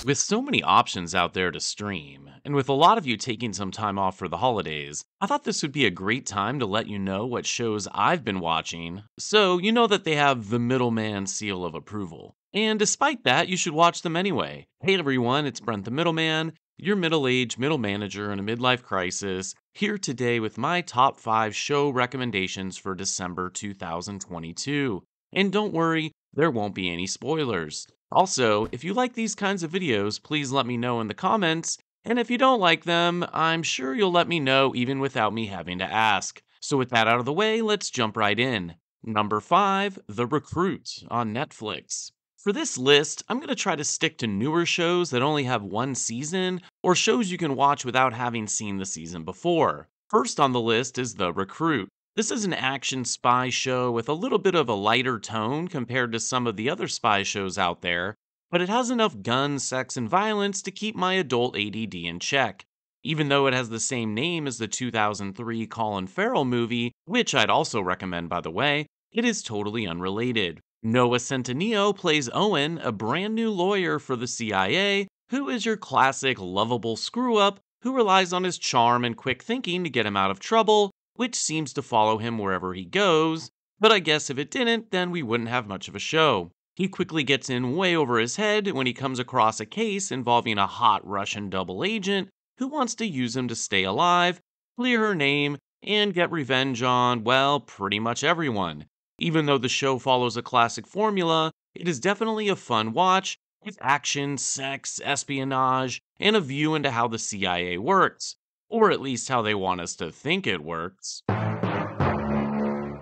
With so many options out there to stream, and with a lot of you taking some time off for the holidays, I thought this would be a great time to let you know what shows I've been watching, so you know that they have the middleman seal of approval. And despite that, you should watch them anyway. Hey everyone, it's Brent the Middleman, your middle aged middle manager in a midlife crisis, here today with my top 5 show recommendations for December 2022. And don't worry, there won't be any spoilers. Also, if you like these kinds of videos, please let me know in the comments. And if you don't like them, I'm sure you'll let me know even without me having to ask. So, with that out of the way, let's jump right in. Number 5, The Recruit on Netflix. For this list, I'm going to try to stick to newer shows that only have one season, or shows you can watch without having seen the season before. First on the list is The Recruit. This is an action spy show with a little bit of a lighter tone compared to some of the other spy shows out there, but it has enough guns, sex, and violence to keep my adult ADD in check. Even though it has the same name as the 2003 Colin Farrell movie, which I'd also recommend by the way, it is totally unrelated. Noah Centineo plays Owen, a brand new lawyer for the CIA, who is your classic lovable screw up who relies on his charm and quick thinking to get him out of trouble, which seems to follow him wherever he goes, but I guess if it didn't, then we wouldn't have much of a show. He quickly gets in way over his head when he comes across a case involving a hot Russian double agent who wants to use him to stay alive, clear her name, and get revenge on, well, pretty much everyone. Even though the show follows a classic formula, it is definitely a fun watch with action, sex, espionage, and a view into how the CIA works. Or at least how they want us to think it works.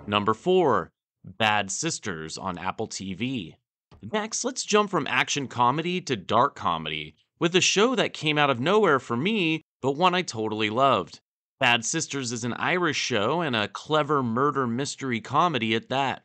Number 4, Bad Sisters on Apple TV. Next, let's jump from action comedy to dark comedy, with a show that came out of nowhere for me, but one I totally loved. Bad Sisters is an Irish show and a clever murder mystery comedy at that.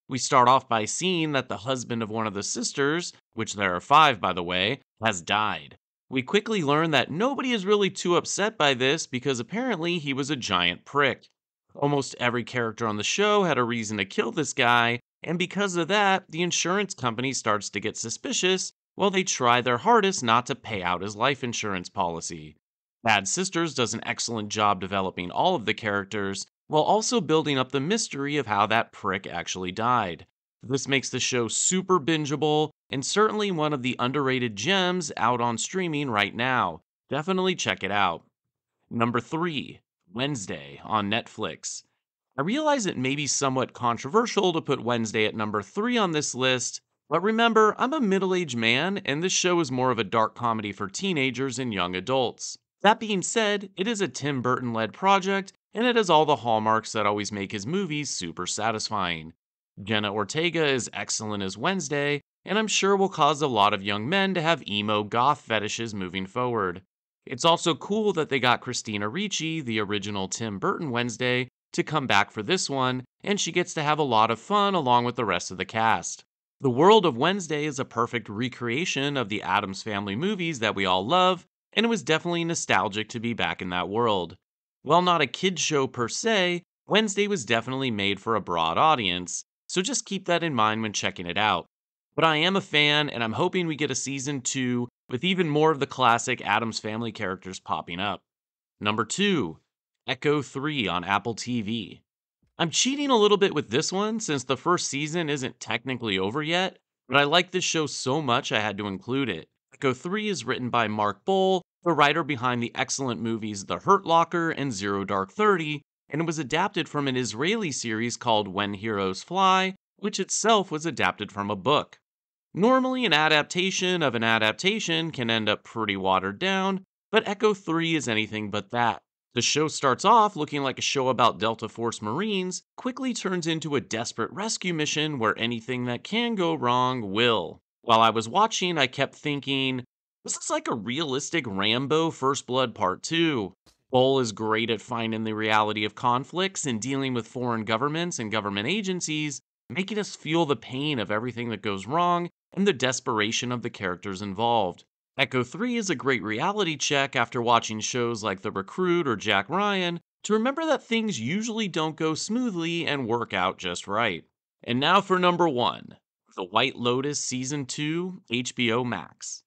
We start off by seeing that the husband of one of the sisters, which there are 5 by the way, has died. We quickly learn that nobody is really too upset by this because apparently he was a giant prick. Almost every character on the show had a reason to kill this guy, and because of that, the insurance company starts to get suspicious while they try their hardest not to pay out his life insurance policy. Bad Sisters does an excellent job developing all of the characters while also building up the mystery of how that prick actually died. This makes the show super bingeable and certainly one of the underrated gems out on streaming right now. Definitely check it out. Number 3, Wednesday on Netflix. I realize it may be somewhat controversial to put Wednesday at number 3 on this list, but remember, I'm a middle aged man, and this show is more of a dark comedy for teenagers and young adults. That being said, it is a Tim Burton led project, and it has all the hallmarks that always make his movies super satisfying. Jenna Ortega is excellent as Wednesday, and I'm sure will cause a lot of young men to have emo goth fetishes moving forward. It's also cool that they got Christina Ricci, the original Tim Burton Wednesday, to come back for this one, and she gets to have a lot of fun along with the rest of the cast. The world of Wednesday is a perfect recreation of the Addams Family movies that we all love, and it was definitely nostalgic to be back in that world. While not a kid's show per se, Wednesday was definitely made for a broad audience, so just keep that in mind when checking it out. But I am a fan, and I'm hoping we get a season 2 with even more of the classic Addams Family characters popping up. Number 2, Echo 3 on Apple TV. I'm cheating a little bit with this one since the first season isn't technically over yet, but I like this show so much I had to include it. Echo 3 is written by Mark Bowl, the writer behind the excellent movies The Hurt Locker and Zero Dark 30, and it was adapted from an Israeli series called When Heroes Fly, which itself was adapted from a book. Normally, an adaptation of an adaptation can end up pretty watered down, but Echo 3 is anything but that. The show starts off looking like a show about Delta Force Marines, quickly turns into a desperate rescue mission where anything that can go wrong will. While I was watching, I kept thinking, this is like a realistic Rambo First Blood Part 2. Bull is great at finding the reality of conflicts and dealing with foreign governments and government agencies, making us feel the pain of everything that goes wrong and the desperation of the characters involved. Echo 3 is a great reality check after watching shows like The Recruit or Jack Ryan to remember that things usually don't go smoothly and work out just right. And now for number 1, The White Lotus Season 2, HBO Max.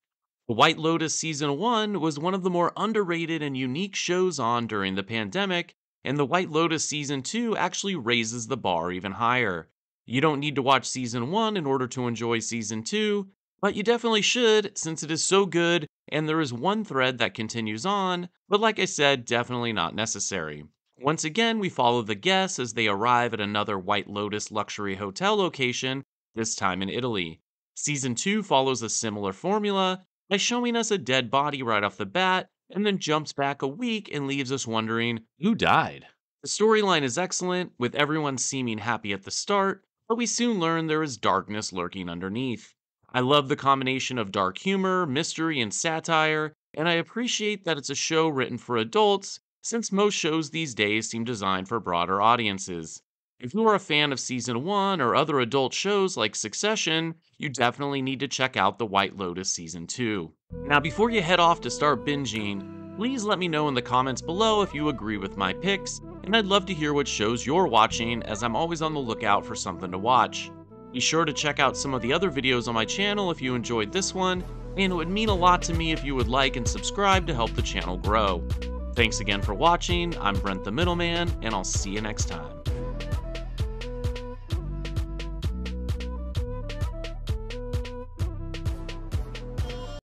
The White Lotus Season 1 was one of the more underrated and unique shows on during the pandemic, and The White Lotus Season 2 actually raises the bar even higher. You don't need to watch Season 1 in order to enjoy Season 2, but you definitely should since it is so good and there is one thread that continues on, but like I said, definitely not necessary. Once again, we follow the guests as they arrive at another White Lotus luxury hotel location, this time in Italy. Season 2 follows a similar formula by showing us a dead body right off the bat and then jumps back a week and leaves us wondering who died. The storyline is excellent, with everyone seeming happy at the start, but we soon learn there is darkness lurking underneath. I love the combination of dark humor, mystery, and satire, and I appreciate that it's a show written for adults, since most shows these days seem designed for broader audiences. If you are a fan of Season 1 or other adult shows like Succession, you definitely need to check out The White Lotus Season 2. Now, before you head off to start binging, please let me know in the comments below if you agree with my picks, and I'd love to hear what shows you're watching, as I'm always on the lookout for something to watch. Be sure to check out some of the other videos on my channel if you enjoyed this one, and it would mean a lot to me if you would like and subscribe to help the channel grow. Thanks again for watching. I'm Brent the Middleman, and I'll see you next time.